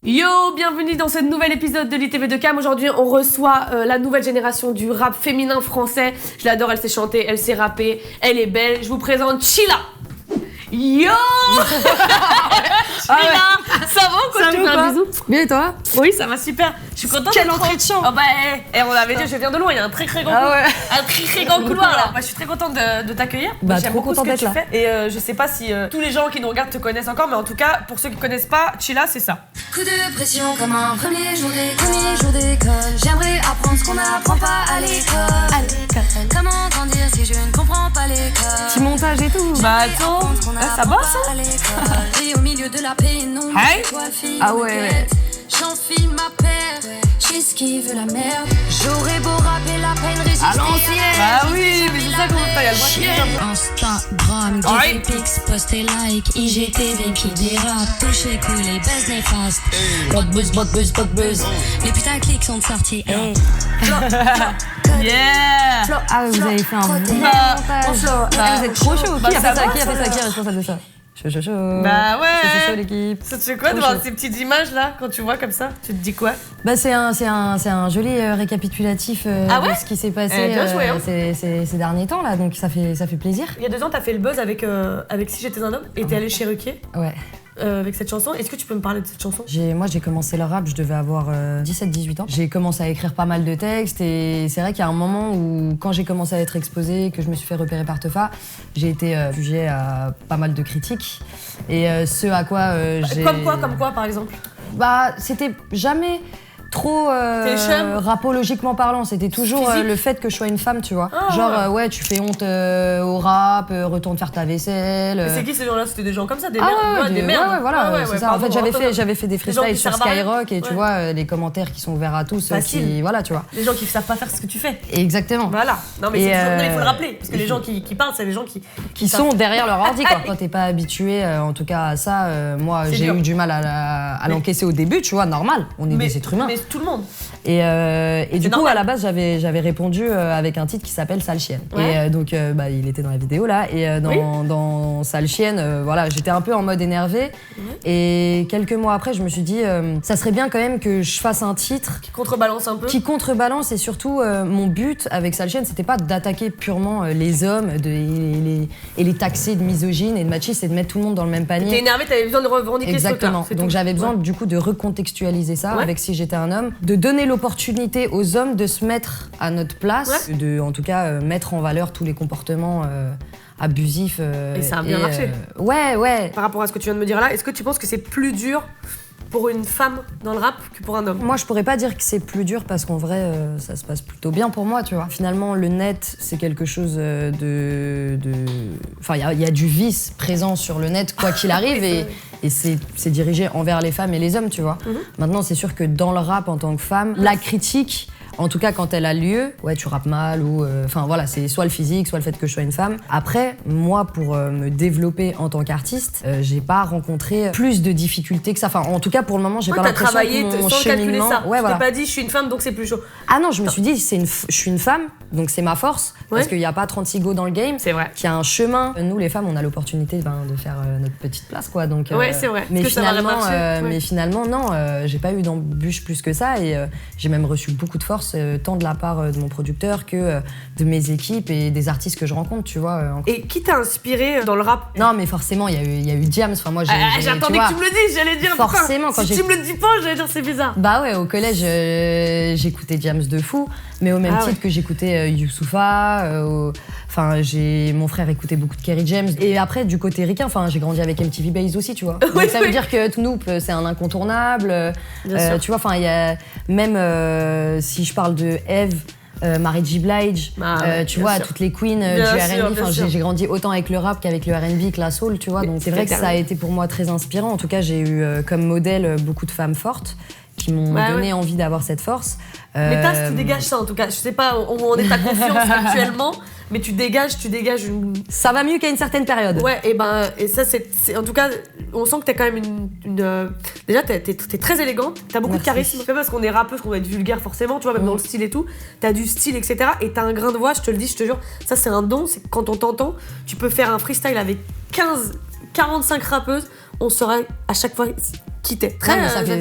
Yo, bienvenue dans ce nouvel épisode de l'ITV2Cam. Aujourd'hui, on reçoit la nouvelle génération du rap féminin français. Je l'adore, elle sait chanter, elle sait rapper, elle est belle. Je vous présente Chilla. Yo Chilla, ça va ou quoi? Tu me fais un bisou? Bien et toi? Oui, ça va super. Je suis contente. Quelle entrée de chant! Oh bah, on avait dit, je viens de loin, il y a un très grand couloir. Un très grand couloir là. Bah, je suis très contente de t'accueillir. J'aime beaucoup ce que tu fais. Et je sais pas si tous les gens qui nous regardent te connaissent encore, mais en tout cas, pour ceux qui connaissent pas, Chilla, c'est ça. Coup de pression comme un premier jour d'école. J'aimerais apprendre ce qu'on n'apprend pas à l'école. Comment grandir si je ne comprends pas l'école? Petit montage et tout. Bah attends, ça bosse hein? Et au milieu de la pénombre, ah ouais. j'enfile ma paire, j'esquive la merde. J'aurais beau rapper la peine résister À l'ancienne. Bah oui, mais c'est ça qu'on fait, il y a le droit de Instagram, Ouais. give pics, post et like, IGTV qui dérape, toucher, couler, buzz néfaste. Bot buzz. Les putaclics sont sortis. Yeah. Ah, vous avez fait un bon montage. Vous êtes trop chaud. Qui a fait ça? Qui est responsable de ça? Chaud. Bah ouais. C'est chaud l'équipe. Ça te fait quoi de voir ces petites images là, quand tu vois comme ça? Tu te dis quoi? Bah c'est un joli récapitulatif de ce qui s'est passé bien joué, hein. ces derniers temps là, donc ça fait plaisir. Il y a 2 ans, t'as fait le buzz avec Si j'étais un homme et t'es allé chez Ruquier Ouais. avec cette chanson. Est-ce que tu peux me parler de cette chanson? Moi j'ai commencé le rap, je devais avoir 17-18 ans. J'ai commencé à écrire pas mal de textes et c'est vrai qu'il y a un moment où quand j'ai commencé à être exposée, que je me suis fait repérer par Teufa, j'ai été jugée à pas mal de critiques. Et ce à quoi j'ai... Comme quoi par exemple? Bah c'était jamais trop rapologiquement parlant, c'était toujours le fait que je sois une femme, tu vois. Genre ouais, tu fais honte au rap, retourne faire ta vaisselle. Mais c'est qui ces gens-là? C'était des gens comme ça, des merdes, des merdes. Ouais, voilà, c'est ça. En pardon, fait, j'avais fait des freestyles sur Skyrock et tu Ouais. vois les commentaires qui sont ouverts à tous, Facile. voilà, tu vois. Les gens qui savent pas faire ce que tu fais. Exactement. Voilà. Non mais Et c'est toujours... non, il faut le rappeler parce que les gens qui parlent, c'est les gens qui sont derrière leur ordi quoi. Quand t'es pas habitué en tout cas à ça, moi C'est j'ai dur. eu du mal à l'encaisser au début, tu vois, normal, on est des êtres humains. Mais tout le monde. Et du coup, normal. à la base, j'avais répondu avec un titre qui s'appelle Sale Chienne. Ouais. Et donc, il était dans la vidéo là. Et dans Sale Chienne, voilà, j'étais un peu en mode énervé. Et quelques mois après, je me suis dit, ça serait bien quand même que je fasse un titre Qui contrebalance un peu. qui contrebalance. Et surtout, mon but avec Sale Chienne, c'était pas d'attaquer purement les hommes et les taxer de misogynes et de machistes et de mettre tout le monde dans le même panier. T'es énervé, t'avais besoin de revendiquer Exactement. ce truc-là. Donc j'avais besoin du coup de recontextualiser ça avec Si j'étais un homme, de donner l'opportunité aux hommes de se mettre à notre place, de en tout cas mettre en valeur tous les comportements abusifs. Et ça a bien marché. Ouais. Par rapport à ce que tu viens de me dire là, est-ce que tu penses que c'est plus dur pour une femme dans le rap que pour un homme? Moi, je pourrais pas dire que c'est plus dur parce qu'en vrai, ça se passe plutôt bien pour moi, tu vois. Finalement, le net, c'est quelque chose Enfin, il y a du vice présent sur le net, quoi qu'il arrive, et c'est dirigé envers les femmes et les hommes, tu vois. Maintenant, c'est sûr que dans le rap, en tant que femme, la critique... En tout cas, quand elle a lieu, ouais, tu rappes mal ou... Enfin, voilà, c'est soit le physique, soit le fait que je sois une femme. Après, moi, pour me développer en tant qu'artiste, j'ai pas rencontré plus de difficultés que ça. Enfin, en tout cas, pour le moment, j'ai pas l'impression travaillé que mon sans calculer cheminement... ça. Ouais, Tu voilà. t'es pas dit, je suis une femme, donc c'est plus chaud. Ah non, je me suis dit, je suis une femme, donc c'est ma force, parce qu'il n'y a pas 36 go dans le game. C'est vrai. Qu'il y a un chemin. Nous, les femmes, on a l'opportunité de faire notre petite place, quoi. Donc, Ouais, c'est vrai. Mais Parce que ça va finalement, marcher. mais finalement, non, j'ai pas eu d'embûches plus que ça, et j'ai même reçu beaucoup de force, tant de la part de mon producteur que de mes équipes et des artistes que je rencontre, tu vois. Et qui t'a inspiré dans le rap? Non, mais forcément, il y a eu Diams. Enfin, moi, j'attendais que tu me le dises, j'allais dire. Forcément, putain, quand si tu me le dis pas, j'allais dire c'est bizarre. Bah ouais, au collège, j'écoutais Diams de fou, mais au même titre que j'écoutais Youssoupha. Enfin, mon frère écoutait beaucoup de Kerry James. Et après, du côté ricain, enfin, j'ai grandi avec MTV Base aussi, tu vois. Donc ça veut dire que Tnoop, c'est un incontournable. Tu vois, enfin, il y a même si je parle de Eve. Mary J. Blige, tu vois, sûr. toutes les queens du R&B. Enfin, j'ai grandi autant avec le rap qu'avec le R&B, que la soul, tu vois. Donc c'est vrai que ça a été pour moi très inspirant. En tout cas, j'ai eu comme modèle beaucoup de femmes fortes qui m'ont donné envie d'avoir cette force. Mais tu dégages ça en tout cas. Je sais pas où on est ta confiance actuellement, mais tu dégages une... Ça va mieux qu'à une certaine période. Ouais, et ça c'est en tout cas, on sent que t'as quand même déjà t'es très élégante, t'as beaucoup de charisme. C'est pas parce qu'on est rappeuse qu'on va être vulgaire forcément, tu vois, même dans le style et tout. T'as du style, etc. Et t'as un grain de voix, je te le dis, je te jure, ça c'est un don, c'est que quand on t'entend, tu peux faire un freestyle avec 45 rappeuses, on saura à chaque fois quitter.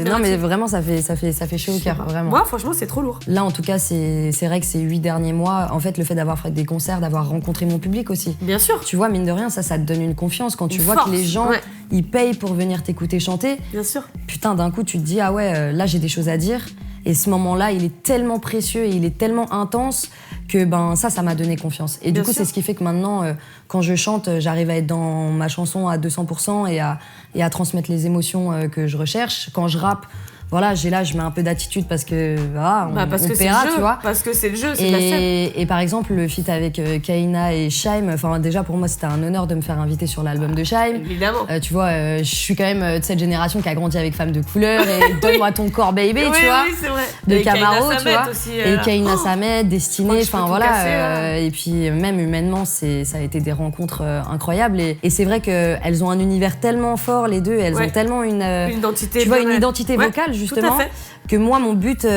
Non, mais vraiment, ça fait chaud au cœur, vraiment. Moi, franchement, c'est trop lourd. Là, en tout cas, c'est vrai que ces 8 derniers mois, en fait, le fait d'avoir fait des concerts, d'avoir rencontré mon public aussi. Bien sûr. Tu vois, mine de rien, ça te donne une confiance quand tu vois que les gens, ils payent pour venir t'écouter chanter. Bien sûr. Putain, d'un coup, tu te dis, ah ouais, là, j'ai des choses à dire. Et ce moment-là, il est tellement précieux et il est tellement intense que ça m'a donné confiance. Et du coup, c'est ce qui fait que maintenant, quand je chante, j'arrive à être dans ma chanson à 200% et à transmettre les émotions que je recherche. Quand je rappe, voilà, je mets un peu d'attitude parce que on paiera, tu vois. Parce que c'est le jeu, c'est la scène. Et par exemple, le feat avec Kaina et Shaim, déjà pour moi, c'était un honneur de me faire inviter sur l'album de Shaim. Évidemment. Tu vois, je suis quand même de cette génération qui a grandi avec Femmes de couleur et Donne-moi ton corps, baby, tu vois. Oui, c'est vrai. De et Camaro, tu vois. Aussi, et Kaina Samet, Destinée, enfin voilà. Casser, et puis même humainement, ça a été des rencontres incroyables. Et c'est vrai qu'elles ont un univers tellement fort, les deux. Elles ont tellement une identité. Tu vois, une identité vocale, justement. Tout à fait. Que moi, mon but,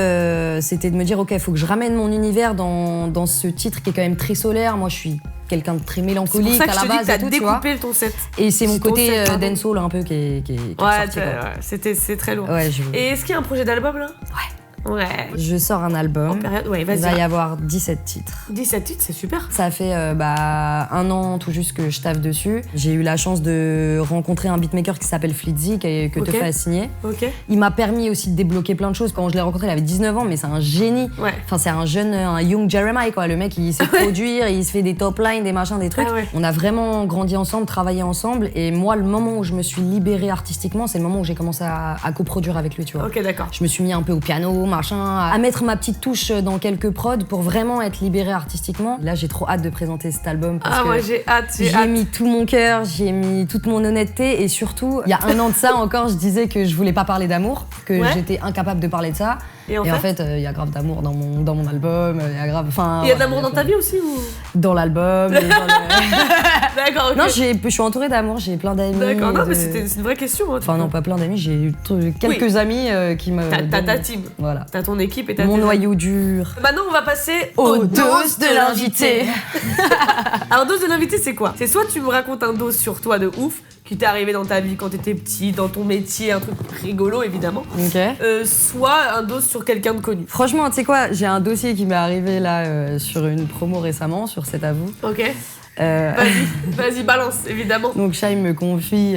c'était de me dire, ok, il faut que je ramène mon univers dans ce titre qui est quand même très solaire. Moi, je suis quelqu'un de très mélancolique à la base. C'est pour ça que je te dis que t'as découpé ton set. Et c'est mon côté dancehall un peu qui est sorti. C'est très lourd. Ouais, Et est-ce qu'il y a un projet d'album, là ? Ouais. Je sors un album. Ouais, vas-y. Il va y avoir 17 titres. 17 titres, c'est super. Ça fait 1 an tout juste que je taffe dessus. J'ai eu la chance de rencontrer un beatmaker qui s'appelle Flitzy, que Tefa a signé. Il m'a permis aussi de débloquer plein de choses. Quand je l'ai rencontré, il avait 19 ans, mais c'est un génie. Ouais. Enfin, c'est un young Jeremiah, quoi. Le mec, il sait produire, il se fait des top lines, des machins, des trucs. On a vraiment grandi ensemble, travaillé ensemble. Et moi, le moment où je me suis libérée artistiquement, c'est le moment où j'ai commencé à coproduire avec lui, tu vois. Ok, d'accord. Je me suis mis un peu au piano, à mettre ma petite touche dans quelques prods pour vraiment être libérée artistiquement. Là, j'ai trop hâte de présenter cet album parce que moi j'ai hâte. J'ai mis tout mon cœur, j'ai mis toute mon honnêteté et surtout, il y a 1 an de ça encore, je disais que je voulais pas parler d'amour, que j'étais incapable de parler de ça. Et en fait, il y a grave d'amour dans mon album, il y a grave... Il y a de l'amour dans ta vie aussi ou... Dans l'album, D'accord, ok. Non, je suis entourée d'amour, j'ai plein d'amis. D'accord, non mais c'est une vraie question. Enfin non, pas plein d'amis, j'ai eu quelques amis qui me... T'as ta team. Voilà. T'as ton équipe et t'as mon noyau dur. Maintenant, on va passer aux doses de l'invité. Alors, dose de l'invité, c'est quoi ? C'est soit tu me racontes un dose sur toi de ouf, qui t'est arrivé dans ta vie quand t'étais petit, dans ton métier, un truc rigolo évidemment. Soit un dose sur quelqu'un de connu. Franchement, tu sais quoi, j'ai un dossier qui m'est arrivé là sur une promo récemment, sur C'est à vous. Ok. Vas-y, balance, évidemment. Donc Shaim me confie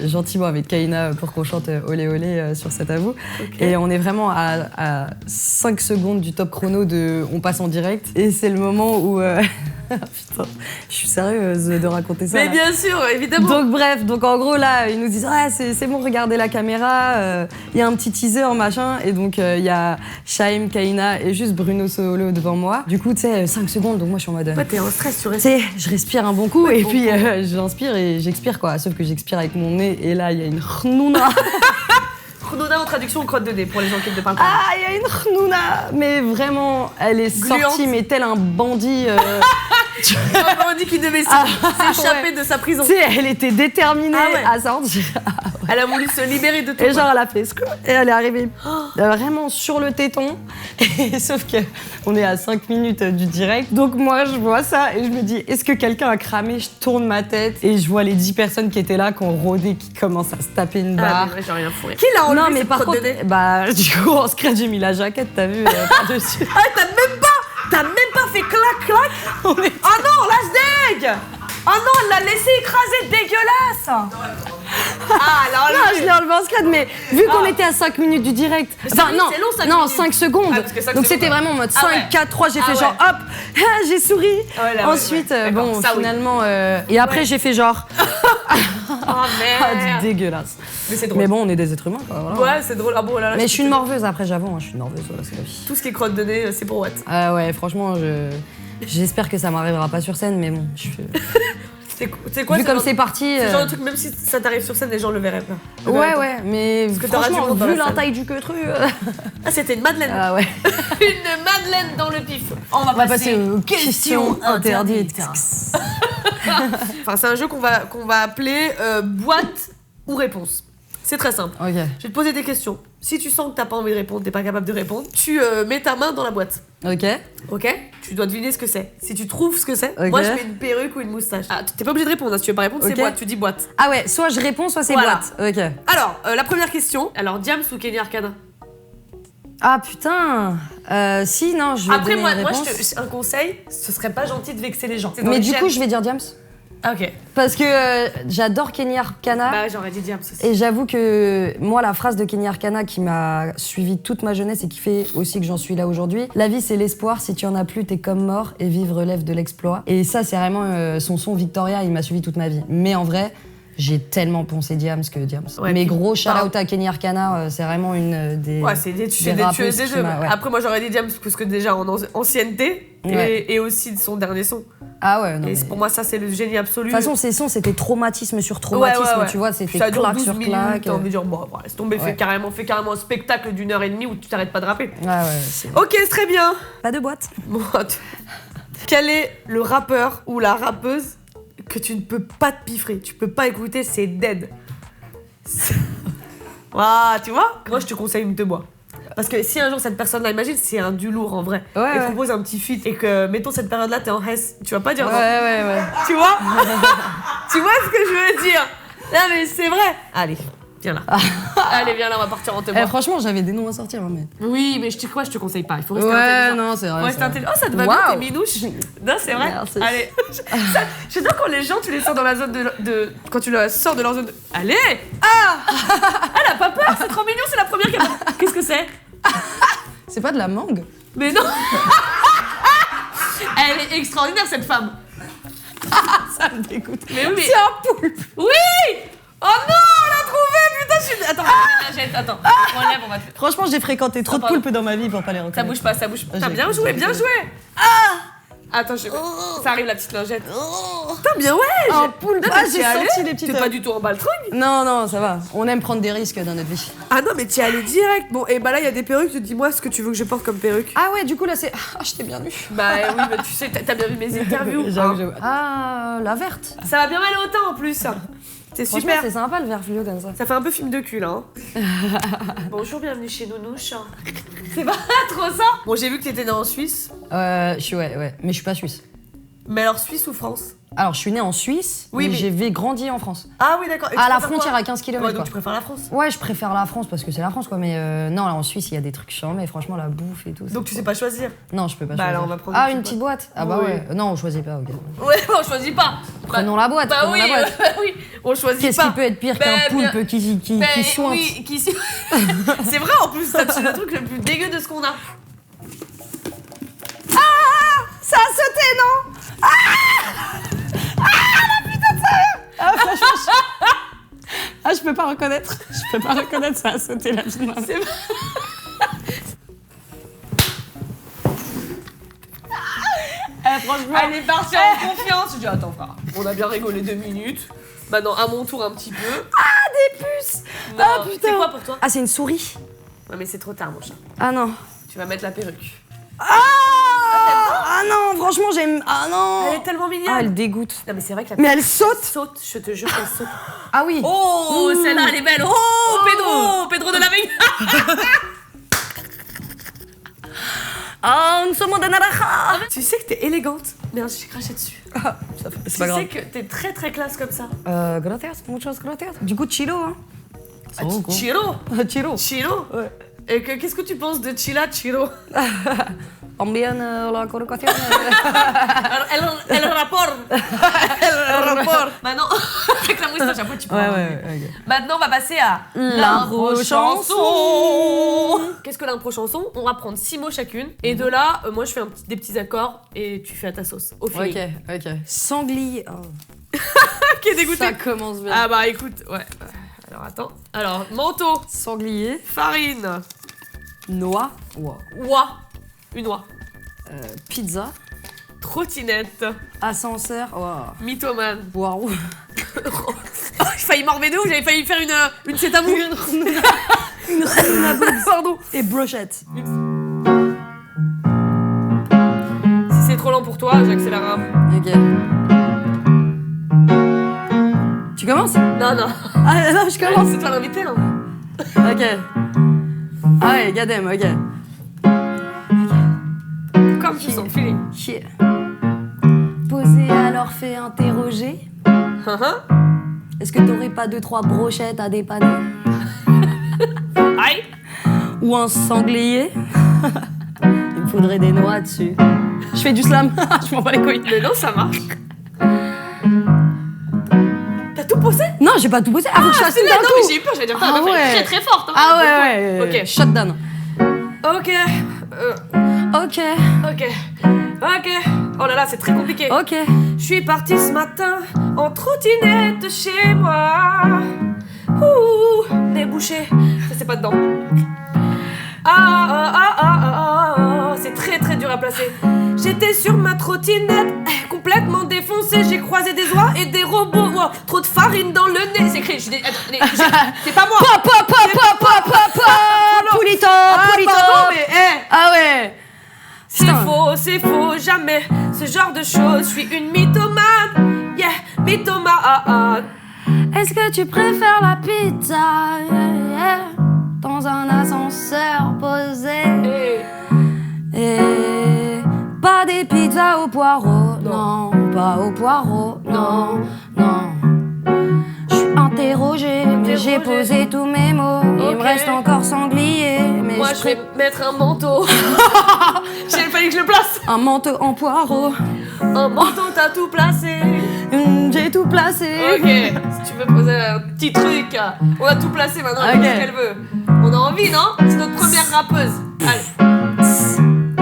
gentiment avec Kaina pour qu'on chante Olé Olé sur C'est à vous. Et on est vraiment à 5 secondes du top chrono de On passe en direct. Et c'est le moment où... Putain, je suis sérieuse de raconter ça. Mais là. Bien sûr, évidemment. Donc bref, en gros là, ils nous disent c'est bon, regardez la caméra, il y a un petit teaser machin, et donc il y a Shaim, Kaina et juste Bruno Solo devant moi. Du coup, tu sais, 5 secondes, donc moi je suis en mode... Ouais, t'es en stress, tu respires. Tu sais, je respire un bon coup et puis j'inspire et j'expire quoi, sauf que j'expire avec mon nez et là il y a une khnouna. Khnouna en traduction crotte de nez pour les gens qui ne parlent pas. Ah, il y a une khnouna, mais vraiment, elle est sortie mais tel un bandit... Un bandit qui devait s'échapper de sa prison. Tu sais, elle était déterminée à sortir. Elle a voulu se libérer de tout. Et genre, elle a fait et elle est arrivée vraiment sur le téton. Et sauf qu'on est à 5 minutes du direct. Donc moi, je vois ça et je me dis, est-ce que quelqu'un a cramé ? Je tourne ma tête et je vois les 10 personnes qui étaient là, qui ont rôdé, qui commencent à se taper une barre. Ah, mais j'ai rien fourré. Qui l'a enlevé? Non, mais par contre, du coup, en scratch, j'ai mis la jaquette, t'as vu, par-dessus. Ah, t'as même pas fait clac-clac. Oh non, lâche deg. Oh non, elle l'a laissé écraser, dégueulasse. Non, je l'ai enlevé en scratch, mais vu qu'on était à 5 minutes du direct... Enfin, non, 5 secondes. Donc c'était vraiment en mode 5, 4, 3, j'ai fait genre hop, j'ai souri. Ensuite, bon, finalement... Et après, j'ai fait genre... Oh merde. Dégueulasse. Mais c'est drôle. Mais bon, on est des êtres humains, quoi. Voilà. Ouais, c'est drôle. Ah bon, là, mais je suis une morveuse après, j'avoue, je suis une morveuse, voilà, c'est la vie. Tout ce qui est crotte de nez, c'est pour what? Ah ouais, franchement, j'espère que ça m'arrivera pas sur scène, mais bon, je fais... C'est quoi, vu comme c'est parti... C'est le genre de truc, même si ça t'arrive sur scène, les gens le verraient pas. Ouais, mais franchement, vu la taille du queutru... Ah, c'était une madeleine. Ah ouais. Une madeleine dans le pif. On va passer aux questions interdites. Enfin, c'est un jeu qu'on va appeler boîte ou réponse. C'est très simple. Ok. Je vais te poser des questions. Si tu sens que t'as pas envie de répondre, t'es pas capable de répondre, tu mets ta main dans la boîte. Ok. Ok? Tu dois deviner ce que c'est. Si tu trouves ce que c'est, Ok. moi je mets une perruque ou une moustache. Ah, t'es pas obligé de répondre, hein. Si tu veux pas répondre, c'est Ok. boîte, tu dis boîte. Ah ouais, soit je réponds, soit c'est Voilà. boîte. Ok. Alors, la première question. Alors, Diams ou Kenny Arcana? Ah putain. Si, non, je vais Après, donner moi, une moi réponse. un conseil, ce serait pas gentil de vexer les gens. C'est dans Mais les du chaînes. coup, je vais dire Diams. Ah, ok. Parce que j'adore Kenny Arcana. Bah, j'aurais dit Diams aussi. Et j'avoue que moi, la phrase de Kenny Arcana qui m'a suivi toute ma jeunesse et qui fait aussi que j'en suis là aujourd'hui, la vie c'est l'espoir, si tu en as plus, t'es comme mort et vivre relève de l'exploit. Et ça, c'est vraiment son son Victoria, il m'a suivi toute ma vie. Mais en vrai, j'ai tellement poncé Diams que Diams. Ouais, Mais puis, gros shout-out à Kenny Arcana, c'est vraiment une des. Ouais, c'est des tueuses rappeuses des qui jeux. m'a- ouais. Après, moi, j'aurais dit Diams parce que déjà en ancienneté Ouais. et aussi de son dernier son. Ah ouais, non. Et mais- pour moi, ça, c'est le génie absolu. De toute façon, ces sons, c'était traumatisme sur traumatisme, tu vois, c'était Ça dure claque 12 sur minutes, claque. t'as envie de dire, bon, voilà, laisse tomber, Ouais. fais carrément un spectacle d'1h30 où tu t'arrêtes pas de rapper. Ouais, ouais, c'est... Ok, c'est très bien. Pas de boîte. Bon, quel est le rappeur ou la rappeuse que tu ne peux pas te piffrer, tu peux pas écouter, c'est dead. Ah, tu vois? Moi, je te conseille une te bois. Parce que si un jour cette personne-là, imagine, c'est un du lourd en vrai, Ouais, et ouais. propose un petit feat et que, mettons, cette période-là, t'es en Hesse, tu vas pas dire non. Ouais. Tu vois? Tu vois ce que je veux dire? Non, mais c'est vrai. Allez, viens là. Allez, viens là, on va partir en te bois. Franchement, j'avais des noms à sortir, hein, mais... Oui, mais je te conseille pas. Il faut rester Ouais, intelligent. non, c'est vrai. Faut rester c'est intelligent. vrai. Oh, ça te va bien, Waouh. tes minouches. Non, c'est vrai. Merci. Allez. J'adore quand les gens, tu les sors dans la zone de... Quand tu la sors de leur zone de... Allez. Ah. Elle a pas peur, c'est trop mignon, c'est la première qui a... Qu'est-ce que c'est? C'est pas de la mangue? Mais non. Elle est extraordinaire, cette femme. Ça me dégoûte. Mais oui, mais... C'est un poulpe. Oui. Oh non, on l'a trouvé, putain, je suis... Attends, attends. Relève, on va te... Franchement, j'ai fréquenté trop de pardon. poulpes dans ma vie pour pas les reconnaître. Ça bouge pas, ça bouge pas. Putain, J'ai- bien joué, bien joué. Attends, ça arrive la petite lingette. Putain, bien ouais. Un poulpe. Ah, j'ai T'y allais senti les petites... T'es pas du tout en baltringue. Non, ça va. On aime prendre des risques dans notre vie. Ah non, mais t'y allais direct. Bon, et bah là, il y a des perruques. Dis-moi ce que tu veux que je porte comme perruque. Ah ouais, du coup, là, c'est... Ah, je t'ai bien vu. Bah oui, mais tu sais, t'as bien vu mes interviews. hein. Ah, la verte. Ça va bien mal au teint en plus. C'est Franchement, super. c'est sympa, le vert fluo comme ça. Ça fait un peu film de cul là. Hein. Bonjour, bienvenue chez Nounouche. C'est pas trop ça. Bon, j'ai vu que t'étais né en Suisse. Je suis... Ouais. Mais je suis pas suisse. Mais alors, Suisse ou France? Alors, je suis née en Suisse, Oui, mais mais- j'ai grandi en France. Ah oui, d'accord. Et tu À la préfères frontière, quoi? à 15 km, Ouais, donc quoi. tu préfères la France. Ouais, je préfère la France parce que c'est la France, quoi. Mais non, là, en Suisse, il y a des trucs chiants, mais franchement, la bouffe et tout. Donc tu sais pas choisir. Non, je peux pas Bah, choisir. alors, on va prendre Ah, une une petite petite boîte. Ah bah Oui. ouais. Non, on choisit pas, ok. Ouais, on choisit pas. Prenons la boîte, Bah prenons oui, la boîte. oui, on choisit Qu'est-ce pas. qui peut être pire Ben, qu'un bien- poulpe qui Ben, sointe? oui, qui c'est vrai en plus, ça, c'est le truc le plus dégueu de ce qu'on a. Ça a sauté, non? Ah, franchement, je peux pas reconnaître. Je peux pas reconnaître, ça a sauté la vie. C'est Franchement. Elle est partie en confiance. Je dis attends frère, on a bien rigolé 2 minutes. Maintenant à mon tour un petit peu. Des puces. Non, Ah, putain. c'est quoi pour toi? Ah, c'est une souris. Ouais mais c'est trop tard mon chat. Ah non. Tu vas mettre la perruque. Ah non, franchement, j'aime. Ah non. Elle est tellement mignonne. Ah, elle dégoûte. Non mais c'est vrai que la Mais elle saute. saute, je te jure qu'elle saute. Ah oui. Oh, celle-là elle est belle. Oh, Pedro de la Vega. Ah, un sommes de naranja. Tu sais que t'es élégante. Merde, j'ai craché dessus. C'est Tu sais que t'es très très classe comme ça. Gracias, muchas gracias. Du coup, chilo, hein. Ah, Chiro. Chilo. Chiro. Ouais. Et qu'est-ce que tu penses de Chila Chiro? También la colocación. El rapport. El rapport. Maintenant, avec la moustache, après tu parles. ok. Maintenant, on va passer à L'impro chanson. Qu'est-ce que l'impro chanson? On va prendre 6 mots chacune. Et de là, moi, je fais des petits accords et tu fais à ta sauce. Au feeling. Ok. Sanglier. Oh. Qui est dégoûté. Ça commence bien. Ah bah écoute, ouais. Alors attends. Alors, manteau, Sanglier. farine, Noix. Wow. oie, une oie, Pizza. trottinette, Ascenseur. Wow. mythomane. Wow. J'ai failli m'enlever de où? J'avais failli faire une c'est à vous. Pardon. Et brochette. Si c'est trop lent pour toi, j'accélère un peu. Ok. Tu commences? Non, non. Ah non, je commence. C'est toi l'invité, hein. Ok. Ah ouais, Gadem, ok. Comme tu sens, feeling. Yeah. Posé alors fait interroger. Est-ce que t'aurais pas 2-3 brochettes à dépanner? Aïe. Ou un sanglier? Il me faudrait des noix dessus. Je fais du slam, je m'en bats les couilles. Mais non, ça marche. T'as tout posé? Non, j'ai pas tout posé. Ah, faut que je fasse tout non, d'un mais coup. j'ai eu peur, j'allais dire, Ah la meuf, elle est ouais. très très forte. Hein, Ah ouais, ouais. Ok. Shutdown. Ok. Ok. Ok. Ok. Oh là là, c'est très compliqué. Ok. Je suis partie ce matin en trottinette chez moi. Ouh, débouché. Ça, c'est pas dedans. C'est très très dur à placer. J'étais sur ma trottinette, complètement défoncée. J'ai croisé des oies et des robots. Wow, trop de farine dans le nez. C'est écrit. C'est pas moi. Pulito, Pulito. Pardon, mais Ah ouais. c'est faux, jamais ce genre de choses. Je suis une mythomane, yeah, mythomane. Est-ce que tu préfères la pizza dans un ascenseur posé? Et pas des pizzas au poireau, non, pas au poireau, non, non. Je suis interrogée, mais j'ai posé tous mes mots. Il me reste encore sanglier, mais moi je vais mettre un manteau. J'ai fallu que je le place. Un manteau en poireau. Un manteau, t'as tout placé. J'ai tout placé. Ok, si tu veux poser un petit truc, on a tout placé maintenant, elle Ok. fait ce qu'elle veut. On a envie, non? C'est notre première rappeuse. Allez,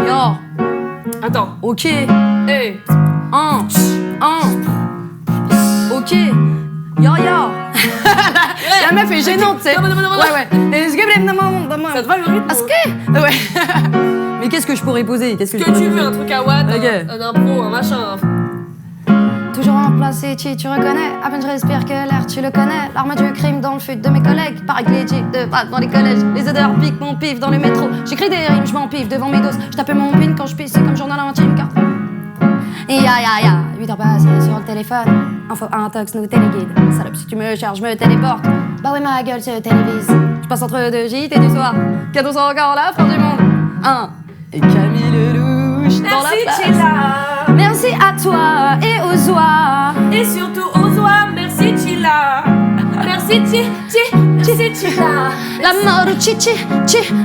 Yo. attends. Ok. Hey. Ok. Yo yo. La meuf est gênante, tu sais. Non. Ouais. Ça te va le rythme? Est-ce que. Ouais. Mais qu'est-ce que je pourrais poser? Qu'est-ce que je Que pourrais tu veux, poser un truc à Watt, Ok. un impro, un machin. toujours en place et tu reconnais. À peine je respire que l'air, tu le connais. L'arme du crime dans le fut de mes collègues. Pareil que les jeeps de pattes dans les collèges. Les odeurs piquent mon pif dans le métro. J'écris des rimes, je m'empiffe devant mes doses. Je tape mon pin quand je pisse, c'est comme journal intime car. Ya 8 heures passées sur le téléphone. Info intox nous téléguide. Salope, si tu me cherches, je me téléporte. Bah ouais, ma gueule se télévise. Je passe entre deux gîtes et du soir. Cadeau sont encore la fin du monde. Et Camille Lelouch dans la place. Chilla. Merci à toi et aux oies. Et surtout aux oies, merci Chilla. Merci Chilla. La mort ou chichi,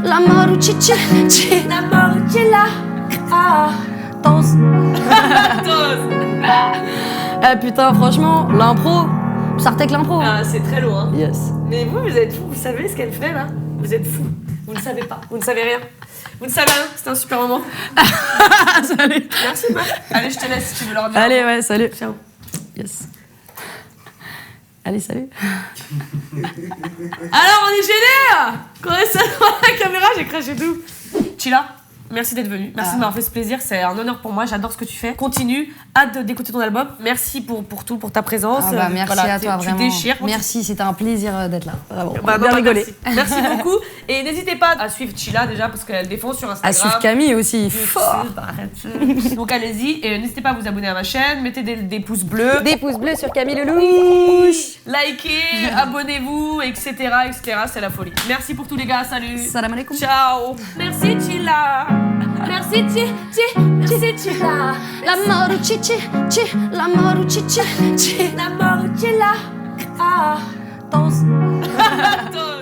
la mort ou chichi, La mort Chilla. Ah. Danse. Eh putain, franchement, l'impro, Sartek l'impro. Ah, c'est très lourd, hein. Yes. Mais vous êtes fous, vous savez ce qu'elle fait là? Vous êtes fous. Vous ne savez pas, vous ne savez rien. Vous ne savez rien, c'était un super moment. Salut. Merci, Marc. Allez, je te laisse si tu veux leur dire. Allez, ouais, salut. Ciao. Yes. Allez, salut. Alors, on est gênés. Quand on est seul devant la caméra, j'ai craché tout. Chilla, merci d'être venu. Merci de m'avoir fait ce plaisir. C'est un honneur pour moi. J'adore ce que tu fais. Continue. Hâte d'écouter ton album. Merci pour tout, pour ta présence. Ah bah, merci Voilà, à toi, tu vraiment. déchires. Merci, c'était un plaisir d'être là. Vraiment. Bah, bien non, rigolé. Merci beaucoup. Et n'hésitez pas à suivre Chilla déjà parce qu'elle défonce sur À Instagram. suivre Camille aussi. Fort. Donc allez-y et n'hésitez pas à vous abonner à ma chaîne, mettez des pouces bleus, Des pouces bleus sur Camille Lelouch. likez, abonnez-vous, etc. C'est la folie. Merci pour tous les gars, salut. Salam alaikum. Ciao. Merci Chilla. Merci Chilla. La mort ou chichi, la mort ou chichi, La mort Chilla. Ah. danse. Toi.